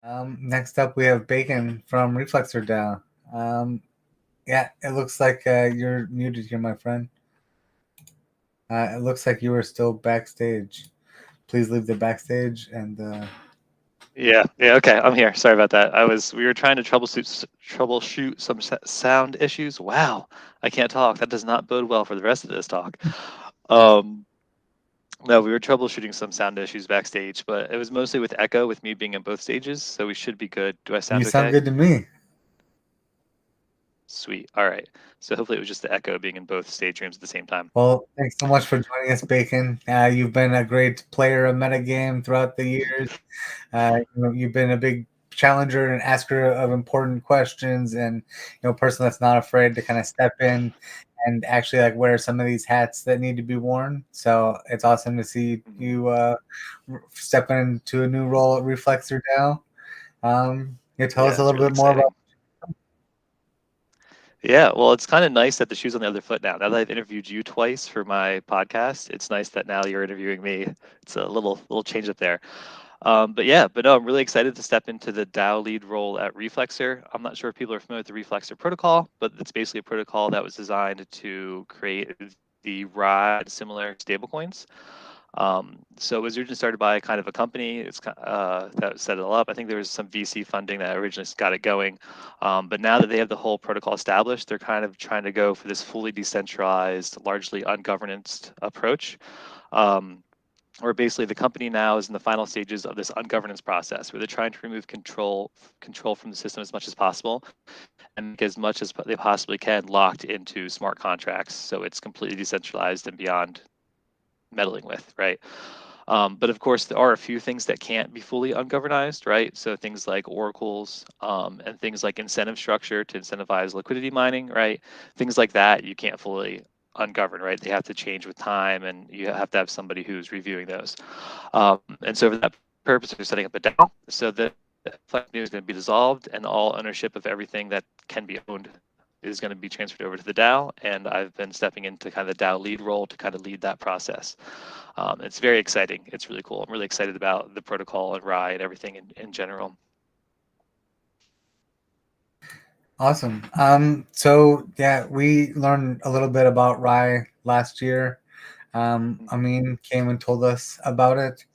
Next up, we have Bacon from Reflexer DAO. Yeah, it looks like you're muted here, my friend. It looks like you are still backstage. Please leave the backstage and Yeah, okay, I'm here. Sorry about that. We were trying to troubleshoot some sound issues. Wow, I can't talk. That does not bode well for the rest of this talk. Um, no, we were troubleshooting some sound issues backstage, but it was mostly with echo, with me being in both stages, so we should be good. Do I you sound sound okay? good to me. Sweet. All right. So hopefully it was just the echo being in both stage rooms at the same time. Well, thanks so much for joining us, Bacon. You've been a great player of metagame throughout the years. You've been a big challenger and asker of important questions, and person that's not afraid to kind of step in and actually like wear some of these hats that need to be worn. So it's awesome to see Mhm. you stepping into a new role at Reflexer now. Tell us Yeah, a it's little really bit more about. exciting. Yeah, well, it's kind of nice that the shoe's on the other foot now. Now that I've interviewed you twice for my podcast, it's nice that now you're interviewing me. It's a little change up there. But no, I'm really excited to step into the DAO lead role at Reflexer. I'm not sure if people are familiar with the Reflexer protocol, but it's basically a protocol that was designed to create the RIDE similar stablecoins. So it was originally started by kind of a company. That set it all up. I think there was some VC funding that originally got it going, but now that they have the whole protocol established, they're kind of trying to go for this fully decentralized, largely ungovernance approach. Um, where basically the company now is in the final stages of this ungovernance process, where they're trying to remove control from the system as much as possible, and make as much as they possibly can locked into smart contracts, so it's completely decentralized and beyond meddling with, right? But of course, there are a few things that can't be fully ungovernized, right? So things like oracles and things like incentive structure to incentivize liquidity mining, right? Things like that you can't fully ungovern, right? They have to change with time, and you have to have somebody who's reviewing those. And so for that purpose, we're setting up a DAO so that Flex is going to be dissolved, and all ownership of everything that can be owned is going to be transferred over to the DAO. And I've been stepping into kind of the DAO lead role to kind of lead that process. It's very exciting. It's really cool. I'm really excited about the protocol and RAI and everything in general. Awesome. So yeah, we learned a little bit about Rye last year. Amin came and told us about it.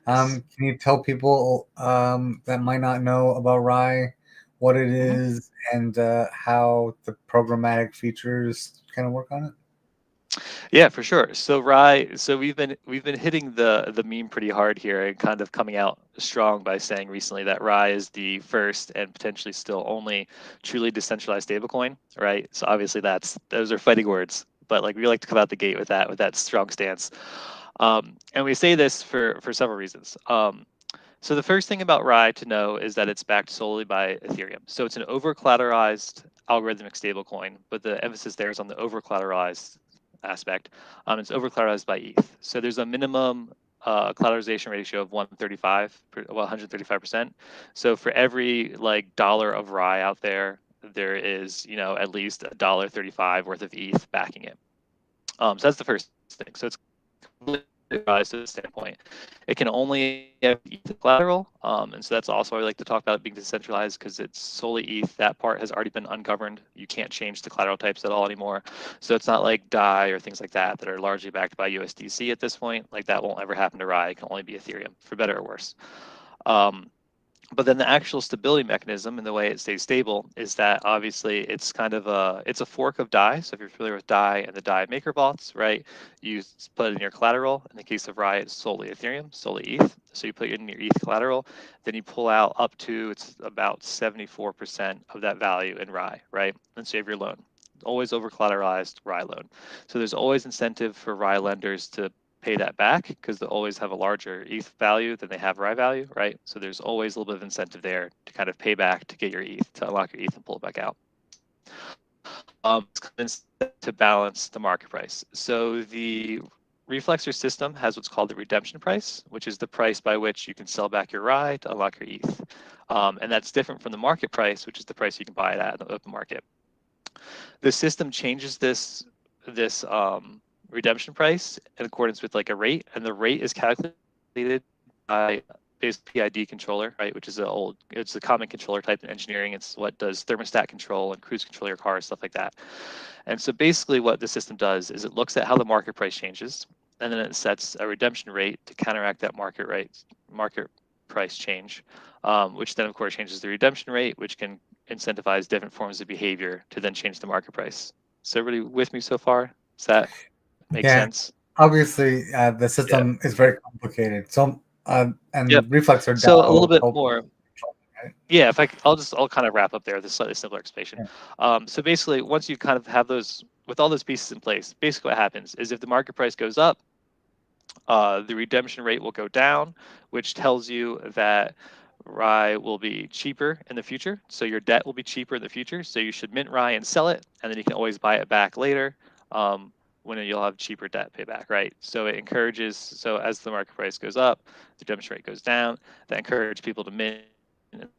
Yes. Can you tell people that might not know about Rye what it Mhm. is and how the programmatic features kind of work on it? Yeah, for sure. So Rye, so we've been hitting the meme pretty hard here and kind of coming out strong by saying recently that Rye is the first and potentially still only truly decentralized stablecoin, right? So obviously those are fighting words, but like we like to come out the gate with that strong stance. And we say this for several reasons. So the first thing about Rye to know is that it's backed solely by Ethereum. So it's an over-collateralized algorithmic stablecoin, but the emphasis there is on the over-collateralized aspect. It's over-collateralized by ETH. So there's a minimum collateralization ratio of 135%. So for every like dollar of Rye out there, there is at least $1.35 worth of ETH backing it. So that's the first thing. So it's rise to the standpoint. It can only have ETH collateral, and so that's also why we like to talk about it being decentralized because it's solely ETH. That part has already been ungoverned. You can't change the collateral types at all anymore. So it's not like DAI or things like that are largely backed by USDC at this point. Like that won't ever happen to Rye. It can only be Ethereum, for better or worse. Um, but then the actual stability mechanism and the way it stays stable is that obviously it's a fork of DAI. So if you're familiar with DAI and the DAI maker vaults, right, you put it in your collateral. In the case of Riot, it's solely Ethereum, solely ETH. So you put it in your ETH collateral, then you pull out up to it's about 74% of that value in Rye, right, and save your loan. Always over collateralized Rye loan. So there's always incentive for Rye lenders to pay that back because they always have a larger ETH value than they have RAI value, right? So there's always a little bit of incentive there to kind of pay back to get your ETH, to unlock your ETH and pull it back out. It's to balance the market price. So the Reflexer system has what's called the redemption price, which is the price by which you can sell back your RAI to unlock your ETH. And that's different from the market price, which is the price you can buy it at in the open market. The system changes this redemption price in accordance with like a rate, and the rate is calculated by based PID controller, right? Which is it's a common controller type in engineering. It's what does thermostat control and cruise control your car, stuff like that. And so basically, what the system does is it looks at how the market price changes, and then it sets a redemption rate to counteract that market price change, which then of course changes the redemption rate, which can incentivize different forms of behavior to then change the market price. So everybody with me so far? Does that make Yeah, sense? obviously, the Yeah. system is very complicated. So, Yep. and Reflexer So a little DAO bit help more. control it, right? Yeah, if I'll kind of wrap up there with a slightly simpler explanation. Yeah. So basically, once you kind of have those with all those pieces in place, basically what happens is if the market price goes up, the redemption rate will go down, which tells you that rye will be cheaper in the future. So your debt will be cheaper in the future. So you should mint rye and sell it, and then you can always buy it back later when you'll have cheaper debt payback, right? So it encourages, so as the market price goes up, the redemption rate goes down. That encourages people to mint and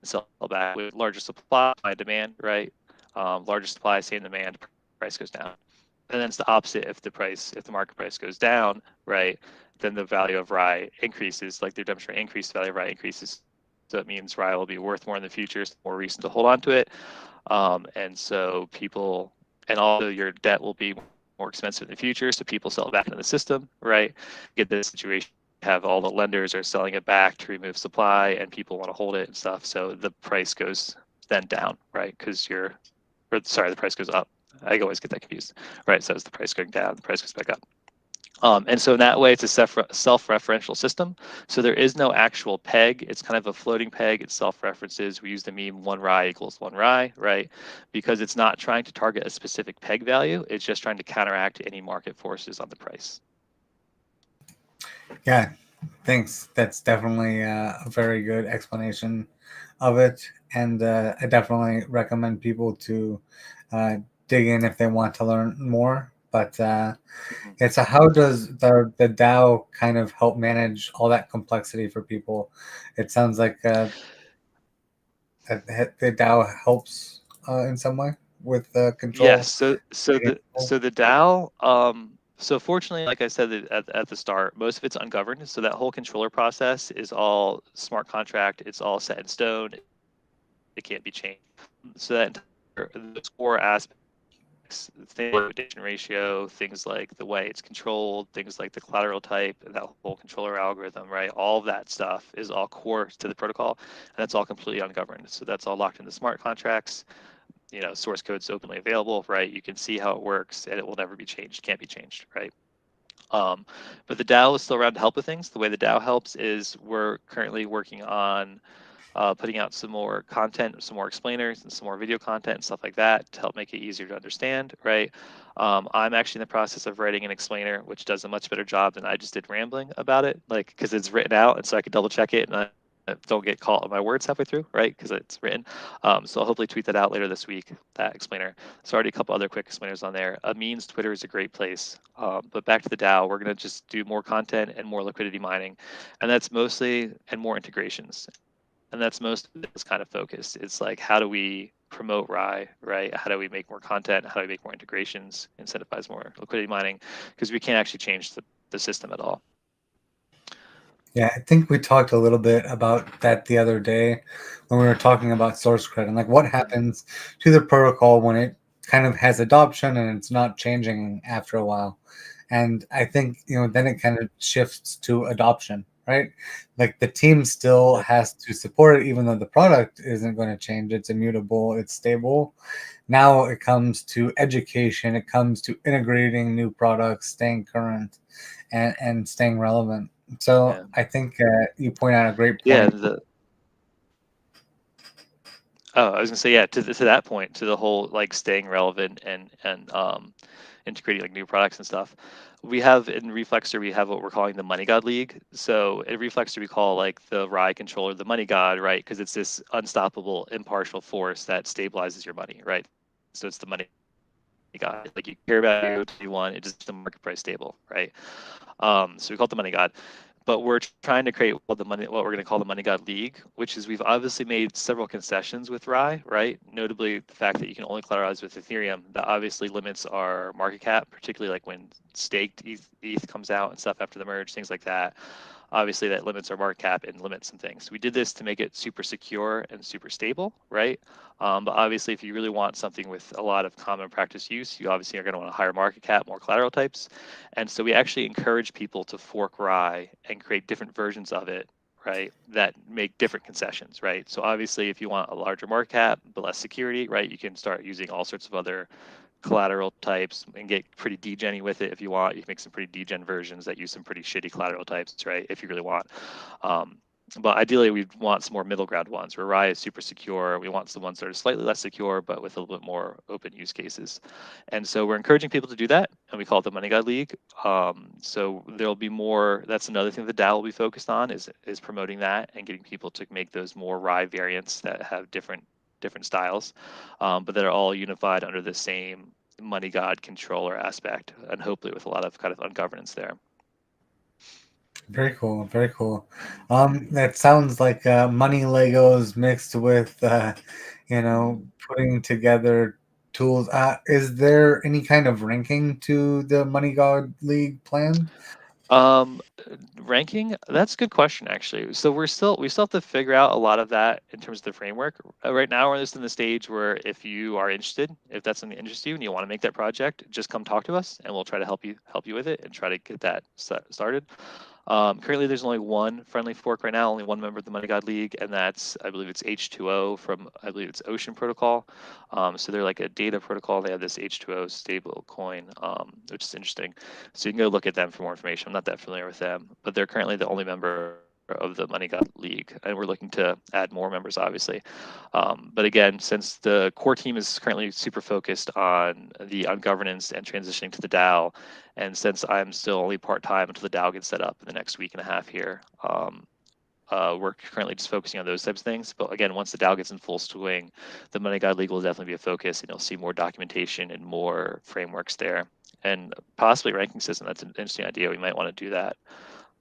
sell back with larger supply, high demand, right? Larger supply, same demand, price goes down. And then it's the opposite if the market price goes down, right, then the value of rye increases, like the redemption rate increases, the value of rye increases. So it means rye will be worth more in the future, so more reason to hold on to it. And so people, and also your debt will be more expensive in the future, so people sell it back into the system, right? Get this situation, have all the lenders are selling it back to remove supply, and people want to hold it and stuff. So the price goes then down, right? Because the price goes up. I always get that confused, right? So as the price going down, the price goes back up. And so in that way, it's a self-referential system. So there is no actual peg. It's kind of a floating peg. It self-references. We use the meme one rye equals one rye, right? Because it's not trying to target a specific peg value. It's just trying to counteract any market forces on the price. Yeah, thanks. That's definitely a very good explanation of it, and I definitely recommend people to uh, dig in if they want to learn more. But Mhm. yeah, so how does the DAO kind of help manage all that complexity for people? It sounds like the DAO helps in some way with Yes. control. So the DAO. So fortunately, like I said at the start, most of it's ungoverned. So that whole controller process is all smart contract. It's all set in stone. It can't be changed. So that those core aspects, things like liquidation ratio, things like the way it's controlled, things like the collateral type, that whole controller algorithm, right? All of that stuff is all core to the protocol, and that's all completely ungoverned. So that's all locked in the smart contracts. Source code's openly available, right? You can see how it works, and it will never be changed. Can't be changed, right? Um, but the DAO is still around to help with things. The way the DAO helps is we're currently working on putting out some more content, some more explainers, and some more video content and stuff like that to help make it easier to understand, right? I'm actually in the process of writing an explainer, which does a much better job than I just did rambling about it, like because it's written out, and so I can double check it and I don't get caught on my words halfway through, right? Because it's written. So I'll hopefully tweet that out later this week. That explainer. There's already a couple other quick explainers on there. Amin's Twitter is a great place. But back to the DAO, we're gonna just do more content and more liquidity mining, and that's mostly and more integrations, and that's most of this kind of focused. It's like how do we promote rye, right? How do we make more content? How do we make more integrations, incentivize more liquidity mining? Because we can't actually change the system at all. Yeah, I think we talked a little bit about that the other day when we were talking about source credit and like what Mhm. happens to the protocol when it kind of has adoption and it's not changing after a while. And I think, then it kind of shifts to adoption, right? Like the team still Yep. has to support it, even though the product isn't going to change. It's immutable, it's stable. Now it comes to education, it comes to integrating new products, staying current, and staying relevant. So Yeah. I think you point out a great Yeah. point. I was gonna say, yeah, to that point, to the whole like staying relevant and integrating like new products and stuff. We have in Reflexer, we have what we're calling the Money God League. So in Reflexer, we call like the Rye controller the Money God, right? Because it's this unstoppable, impartial force that stabilizes your money, right? So it's the Money God. Like you care about you want, it just the market price stable, right? So we call it the Money God, but we're trying to create what we're going to call the Money God League, which is we've obviously made several concessions with Rye, right? Notably the fact that you can only collateralize with Ethereum. That obviously limits our market cap, particularly like when staked ETH comes out and stuff after the merge, things like that. obviously that limits our market cap and limits some things. We did this to make it super secure and super stable, right? But obviously, if you really want something with a lot of common practice use, you obviously are going to want a higher market cap, more collateral types. And so we actually encourage people to fork Rye and create different versions of it, right, that make different concessions, right? So obviously, if you want a larger market cap but less security, right, you can start using all sorts of other collateral types and get pretty degen with it if you want. You can make some pretty degen versions that use some pretty shitty collateral types, right? If you really want. Um, but ideally, we'd want some more middle ground ones where Rye is super secure. We want some ones that are slightly less secure, but with a little bit more open use cases. And so we're encouraging people to do that, and we call it the Money God League. So there'll be more. That's another thing the DAO will be focused on is promoting that and getting people to make those more Rye variants that have different styles, but that are all unified under the same Money God controller aspect, and hopefully with a lot of kind of ungovernance there. Very cool, very cool. That sounds like money Legos mixed with, putting together tools. Is there any kind of ranking to the Money God League planned? Um, Ranking, that's a good question actually. So we still have to figure out a lot of that in terms of the framework. Right now, we're just in the stage where if you are interested, if that's something that interests you and you want to make that project, just come talk to us and we'll try to help you with it and try to get that started. Currently, there's only one friendly fork right now, only one member of the Money God League, and that's, I believe it's H2O from, I believe it's Ocean Protocol. So they're like a data protocol. They have this H2O stable coin, which is interesting. So you can go look at them for more information. I'm not that familiar with them, but they're currently the only member of the Money God League, and we're looking to add more members, obviously. But again, since the core team is currently super focused on the ungovernance and transitioning to the DAO, and since I'm still only part time until the DAO gets set up in the next week and a half here, we're currently just focusing on those types of things. But again, once the DAO gets in full swing, the Money God League will definitely be a focus, and you'll see more documentation and more frameworks there, and possibly ranking system. That's an interesting idea. We might want to do that.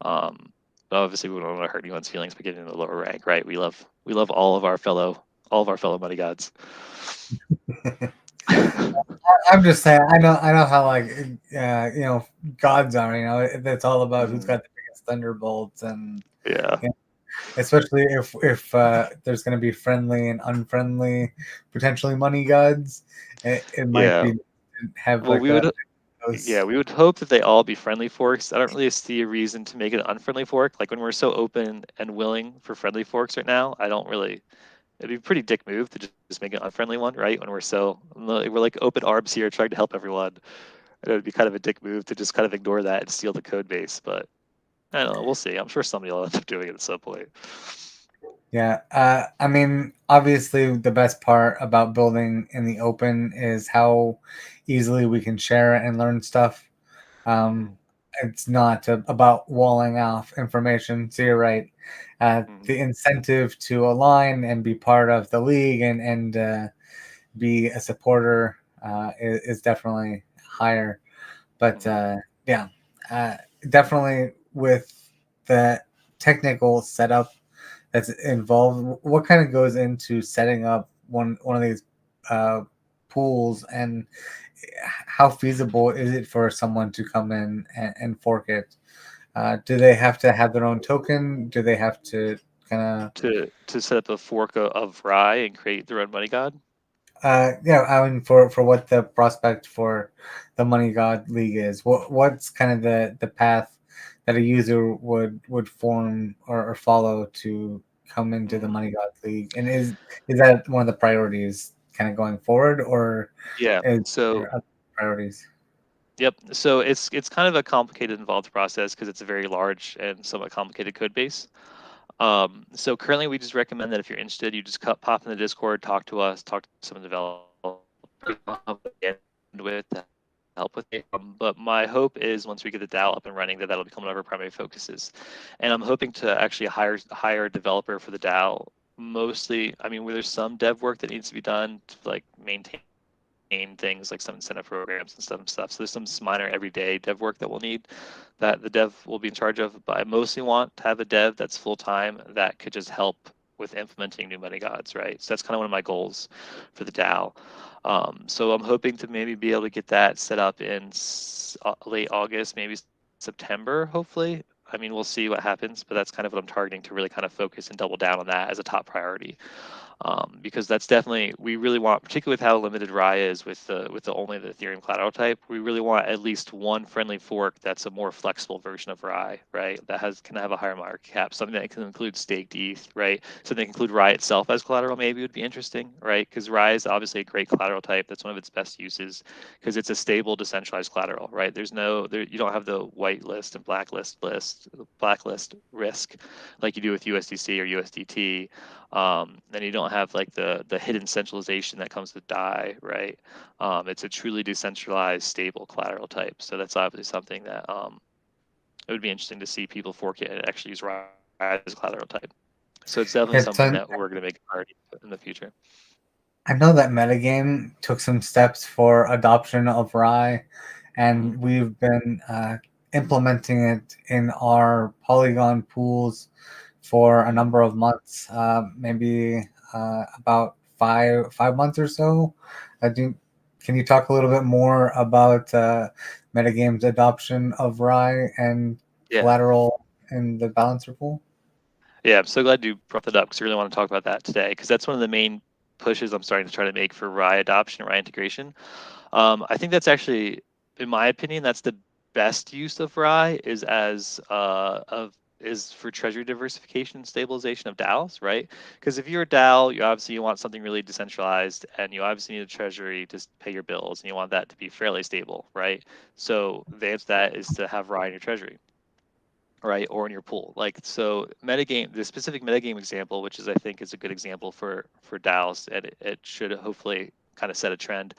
Um, but obviously, we don't want to hurt anyone's feelings by getting in the lower rank, right? We love all of our fellow money gods. I'm just saying. I know how gods are. It's all about who's Mm, got the biggest thunderbolts, and yeah, you know, especially if there's going to be friendly and unfriendly, potentially money gods. It might yeah. be have Well, like we would those. Yeah, we would hope that they all be friendly forks. I don't really see a reason to make it an unfriendly fork. Like when we're so open and willing for friendly forks right now, I don't really. It'd be a pretty dick move to just make an unfriendly one, right? When we're like open arms here, trying to help everyone. It would be kind of a dick move to just kind of ignore that and steal the code base. But I don't know. We'll see. I'm sure somebody will end up doing it at some point. Yeah, I mean, obviously, the best part about building in the open is how easily we can share and learn stuff. Um, Mm-hmm. it's not about walling off information. So you're right. Mm-hmm. The incentive to align and be part of the league and be a supporter is definitely higher. But Mm-hmm. yeah, uh, definitely with the technical setup that's involved. What kind of goes into setting up one of these uh, pools, and how feasible is it for someone to come in and fork it? Do they have to have their own token? Do they have to kind of To set up a fork of Rye and create their own money god. yeah, I mean, for what the prospect for the Money God League is, what's kind of the path that a user would form or follow to come into the Mm-hmm. Money God League, and is that one of the priorities kind of going forward, or Yeah. is So there other priorities? Yep. So it's kind of a complicated, involved process because it's a very large and somewhat complicated code base. So currently, we just recommend that if you're interested, you just pop in the Discord, talk to us, talk to some of the developers, with to help with it. But my hope is once we get the DAO up and running, that'll become one of our primary focuses. And I'm hoping to actually hire a developer for the DAO. Mostly, I mean, where there's some dev work that needs to be done to like maintain things like some incentive programs and stuff. So there's some minor everyday dev work that we'll need that the dev will be in charge of. But I mostly want to have a dev that's full time that could just help with implementing new money gods, right? So that's kind of one of my goals for the DAO. So I'm hoping to maybe be able to get that set up in late August, maybe September, hopefully. I mean, we'll see what happens, but that's kind of what I'm targeting to really kind of focus and double down on that as a top priority. Because that's definitely, we really want, particularly with how limited Rye is with the only the Ethereum collateral type, we really want at least one friendly fork that's a more flexible version of Rye, right? That can have a higher market cap, something that can include staked ETH, right? So they can include Rye itself as collateral, maybe would be interesting, right? Because Rye is obviously a great collateral type. That's one of its best uses because it's a stable, decentralized collateral, right? You don't have the whitelist and blacklist risk like you do with USDC or USDT. Then you don't have like the hidden centralization that comes with DAI, right? It's a truly decentralized, stable collateral type. So that's obviously something that it would be interesting to see people fork it and actually use Ride as a collateral type. So it's definitely Yeah, something that so we're going to make a priority in the future. I know that Metagame took some steps for adoption of Rye, Hmm. and we've been implementing it in our Polygon pools for a Hmm. number of months, maybe about five months or so. Do, can you talk a little bit more about Metagame's adoption of Rye and Yeah. collateral in the balancer pool? Yeah, I'm so glad you brought that up because I really want to talk about that today because that's one of the main pushes I'm starting to try to make for Rye adoption, Rye integration. I think that's actually, in my opinion, that's the best use of Rye is for treasury diversification and stabilization of DAOs, right? Because if you're a DAO, you want something really decentralized, and you obviously need a treasury to pay your bills, and you want that to be fairly stable, right? So the answer to that is to have Rye in your treasury, right, or in your pool. Like so, metagame, the specific metagame example, which is I think is a good example for DAOs, and it should hopefully kind of set a trend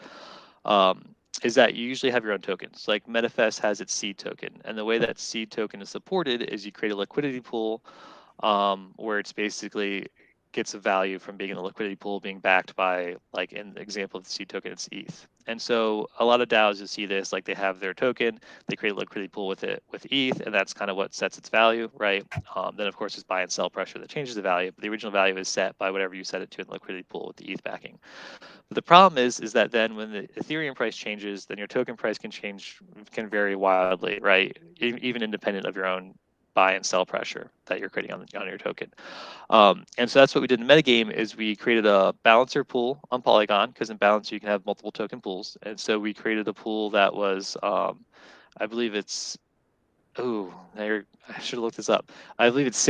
is that you usually have your own tokens. Like MetaFest has its seed token, and the way that seed token is supported is you create a liquidity pool where it's basically gets a value from being in the liquidity pool, being backed by, like in the example of the seed token, it's ETH. And so a lot of DAOs you see this, like they have their token, they create a liquidity pool with it with ETH, and that's kind of what sets its value, right? Then of course there's buy and sell pressure that changes the value, but the original value is set by whatever you set it to in the liquidity pool with the ETH backing. But the problem is that then when the Ethereum price changes, then your token price can vary wildly, right? Even independent of your own buy and sell pressure that you're creating on your token. And so that's what we did in metagame is we created a balancer pool on Polygon because in Balancer you can have multiple token pools. And so we created a pool that was, I believe it's, oh, I should have looked this up. I believe it's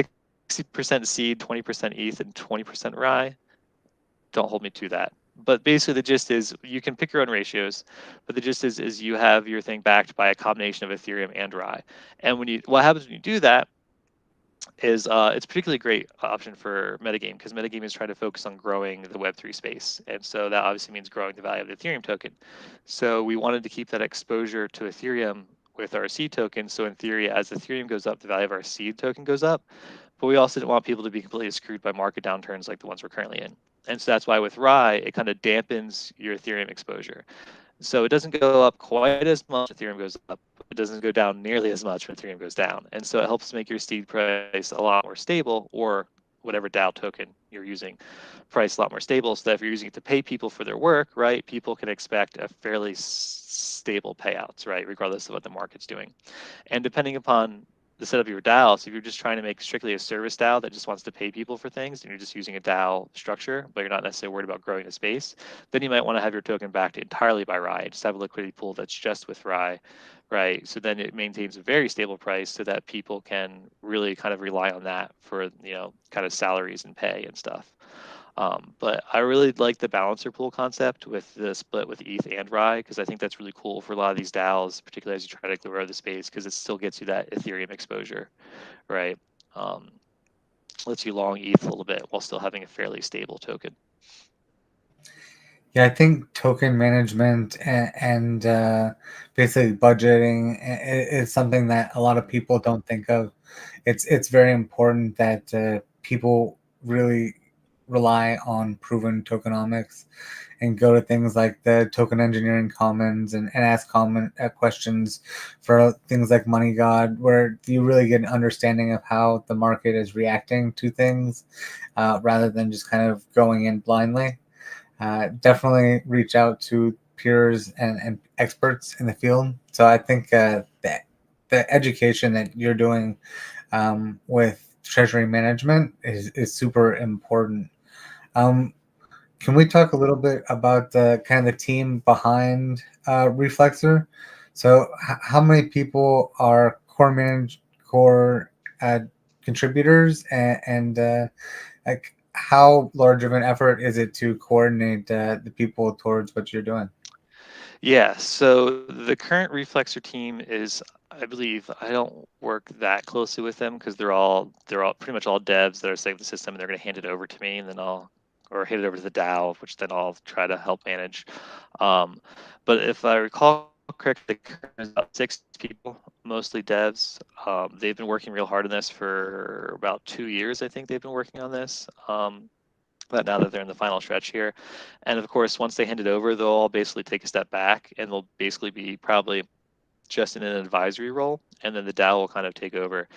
60% seed, 20% ETH, and 20% Rye. Don't hold me to that. But basically, the gist is you can pick your own ratios, but the gist is you have your thing backed by a combination of Ethereum and Rye. And what happens when you do that is it's a particularly great option for metagame because metagame is trying to focus on growing the Web3 space. And so that obviously means growing the value of the Ethereum token. So we wanted to keep that exposure to Ethereum with our seed token. So in theory, as Ethereum goes up, the value of our seed token goes up. But we also didn't want people to be completely screwed by market downturns like the ones we're currently in. And so that's why with Rye, it kind of dampens your Ethereum exposure. So it doesn't go up quite as much when Ethereum goes up, but it doesn't go down nearly as much when Ethereum goes down. And so it helps make your seed price a lot more stable, or whatever DAO token you're using, price a lot more stable. So that if you're using it to pay people for their work, right, people can expect a fairly stable payouts, right, regardless of what the market's doing. And depending upon the setup of your DAO, so if you're just trying to make strictly a service DAO that just wants to pay people for things, and you're just using a DAO structure, but you're not necessarily worried about growing the space, then you might want to have your token backed entirely by Rye. Just have a liquidity pool that's just with Rye, right? So then it maintains a very stable price so that people can really kind of rely on that for, kind of salaries and pay and stuff. But I really like the balancer pool concept with the split with ETH and Rye because I think that's really cool for a lot of these DAOs, particularly as you try to grow the space because it still gets you that Ethereum exposure, right? Um, lets you long ETH a little bit while still having a fairly stable token. Yeah, I think token management and basically budgeting is something that a lot of people don't think of. It's very important that people really rely on proven tokenomics and go to things like the token engineering commons and ask common questions for things like Money God, where you really get an understanding of how the market is reacting to things rather than just kind of going in blindly. Definitely reach out to peers and experts in the field. So I think that the education that you're doing with treasury management is super important. Um, can we talk a little bit about the kind of the team behind Reflexer? So, how many people are core uh, contributors, and like how large of an effort is it to coordinate the people towards what you're doing? Yeah, so the current Reflexer team is, I believe, I don't work that closely with them because they're all pretty much all devs that are setting the system, and they're going to hand it over to me, and then I'll or hand it over to the DAO, which then I'll try to help manage. Um, but if I recall correctly, currently there's about 6 people, mostly devs. They've been working real hard on this for about 2 years. I think they've been working on this. But now that they're in the final stretch here. And of course, once they hand it over, they'll all basically take a step back and they'll basically be probably just in an advisory role. And then the DAO will kind of take over.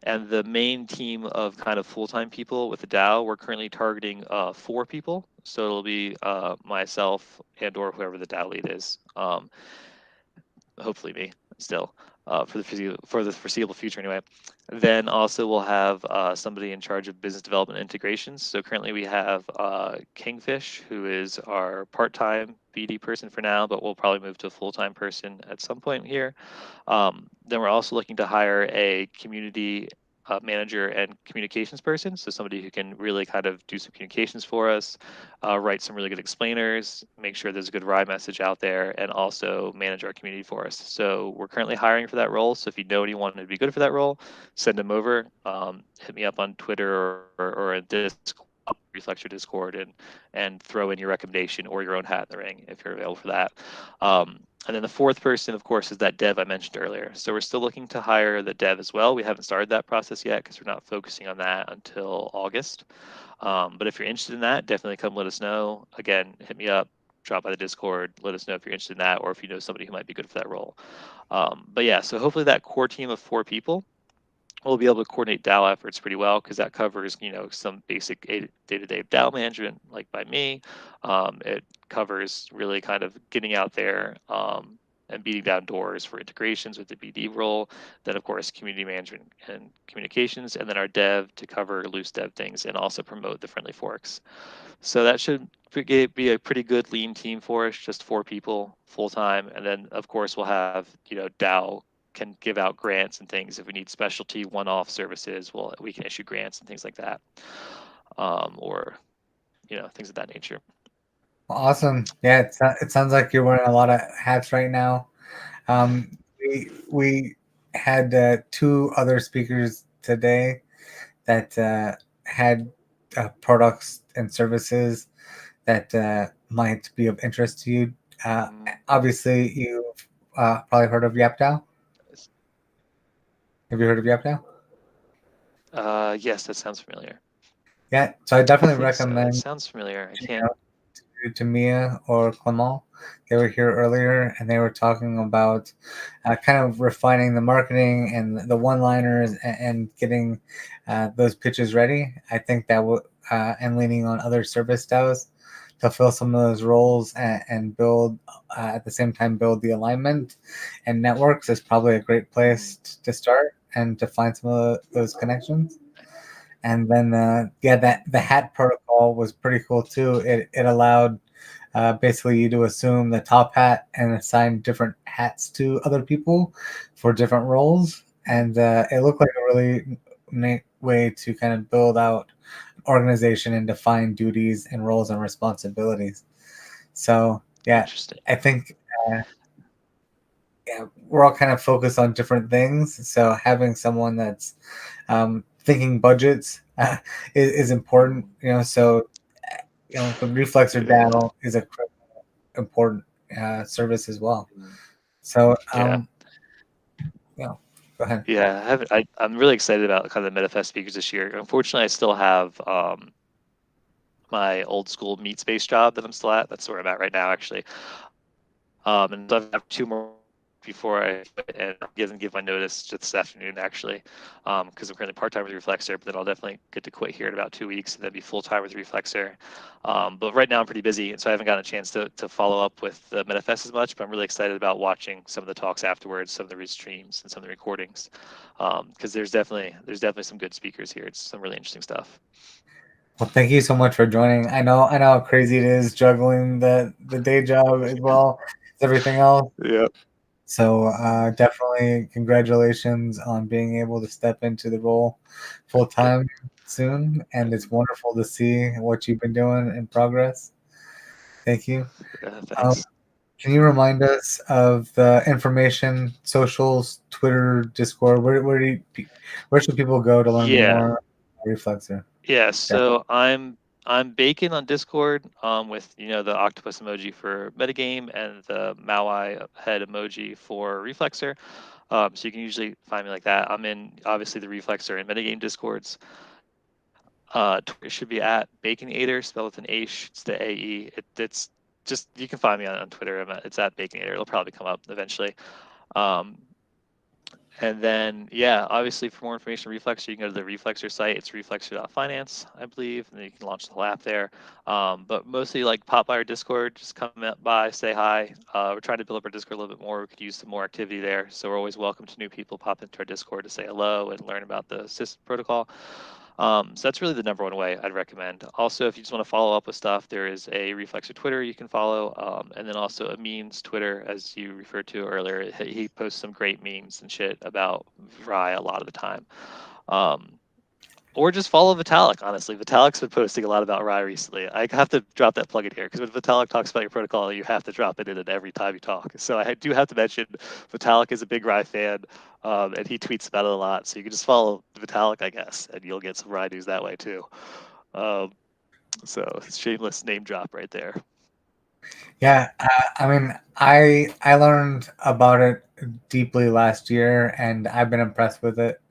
And the main team of kind of full time people with the DAO, we're currently targeting 4 people. So it'll be myself and or whoever the DAO lead is. Hopefully me still for the foreseeable future anyway. Then also we'll have somebody in charge of business development integrations. So currently we have Kingfish, who is our part-time BD person for now, but we'll probably move to a full-time person at some point here. Then we're also looking to hire a community manager and communications person. So somebody who can really kind of do some communications for us, write some really good explainers, make sure there's a good RAI message out there, and also manage our community for us. So we're currently hiring for that role. So if you know anyone who'd be good for that role, send them over. Hit me up on Twitter or a Discord, Reflexer Discord, and throw in your recommendation or your own hat in the ring if you're available for that. And then the fourth person, of course, is that dev I mentioned earlier. So we're still looking to hire the dev as well. We haven't started that process yet because we're not focusing on that until August. But if you're interested in that, definitely come let us know. Again, hit me up, drop by the Discord, let us know if you're interested in that or if you know somebody who might be good for that role. But yeah, so hopefully that core team of 4 people we'll be able to coordinate DAO efforts pretty well because that covers, some basic day-to-day DAO management, like by me. It covers really kind of getting out there and beating down doors for integrations with the BD role. Then, of course, community management and communications, and then our dev to cover loose dev things and also promote the friendly forks. So that should be a pretty good lean team for us, just 4 people full time. And then, of course, we'll have, DAO can give out grants and things if we need specialty one-off services. We can issue grants and things like that, or things of that nature. Awesome. Yeah, it sounds like you're wearing a lot of hats right now. We had two other speakers today that had products and services that might be of interest to you. Uh, Mm. Obviously, you've probably heard of YapDAO. Have you heard of YapDAO? Yes, that sounds familiar. Yeah, so I I definitely think so. It recommend sounds familiar. I reaching can't. out to Mia or Clement. They were here earlier and they were talking about kind of refining the marketing and the one-liners and getting those pitches ready. I think that will and leaning on other service DAOs to fill some of those roles and build at the same time build the alignment and networks is probably a great place Mm, to start and to find some of those connections. And then yeah, that the hat protocol was pretty cool too. It allowed basically you to assume the top hat and assign different hats to other people for different roles, mm, and it looked like a really neat way to kind of build out an organization and define duties and roles and responsibilities. So yeah, interesting. I think yeah, we're all kind of focused on different things. So having someone that's thinking budgets is important. So the Reflexer Yeah. DAO is a important service as well. So Yeah. you know, go ahead. Yeah. I'm really excited about kind of the MetaFest speakers this year. Unfortunately, I still have my old school meat space job that I'm still at. That's where I'm at right now, actually. And so I've 2 more before I quit and give my notice just this afternoon actually, because I'm currently part time with Reflexer, but then I'll definitely get to quit here in about 2 weeks and then be full time with Reflexer. But right now I'm pretty busy, and so I haven't gotten a chance to follow up with the MetaFest as much. But I'm really excited about watching some of the talks afterwards, some of the restreams, and some of the recordings, because there's definitely some good speakers here. It's some really interesting stuff. Well, thank you so much for joining. I know how crazy it is juggling the day job as well as everything else. Yeah. So definitely congratulations on being able to step into the role full Yep. time soon, and it's wonderful to see what you've been doing in progress. Thank you. Um, Thanks. can you remind us of the information, socials, Twitter, Discord? Where should people go to learn Yeah. more? Reflexer. Yeah, Yeah. so I'm Bacon on Discord, with the octopus emoji for metagame and the Maui head emoji for Reflexer. So you can usually find me like that. I'm in obviously the Reflexer and metagame Discords. Twitter should be at Baconator, spelled with an H. It's the AE. It's just you can find me on Twitter. It's at Baconator. It'll probably come up eventually. Um, and then, yeah, obviously, for more information on Reflexer, you can go to the Reflexer site. It's reflexer.finance, I believe, and then you can launch the whole app there. But mostly, like, pop by our Discord, just come by, say hi. We're trying to build up our Discord a little bit more. We could use some more activity there. So we're always welcome to new people pop into our Discord to say hello and learn about the SYS protocol. So that's really the number one way I'd recommend. Also, if you just want to follow up with stuff, there is a Reflexer Twitter you can follow, and then also a memes Twitter, as you referred to earlier. He posts some great memes and shit about Rye a lot of the time. Um, or just follow Vitalik, honestly. Vitalik's been posting a lot about Rye recently. I have to drop that plug in here because when Vitalik talks about your protocol, you have to drop it in it every time you talk. So I do have to mention Vitalik is a big Rye fan, and he tweets about it a lot. So you can just follow Vitalik, I guess, and you'll get some Rye news that way too. Um, so shameless name drop right there. Yeah, I mean, I learned about it deeply last year, and I've been impressed with it.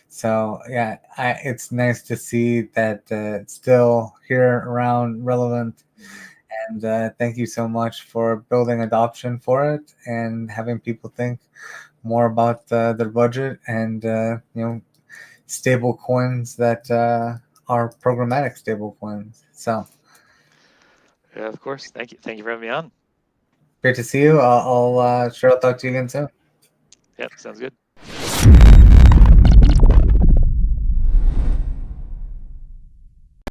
So yeah, it's nice to see that it's still here, around, relevant, and thank you so much for building adoption for it and having people think more about their budget and stable coins that are programmatic stable coins. So Yeah, of course. Thank you. Thank you for having me on. great to see you. I'll sure I'll talk to you again soon. Yep, sounds good.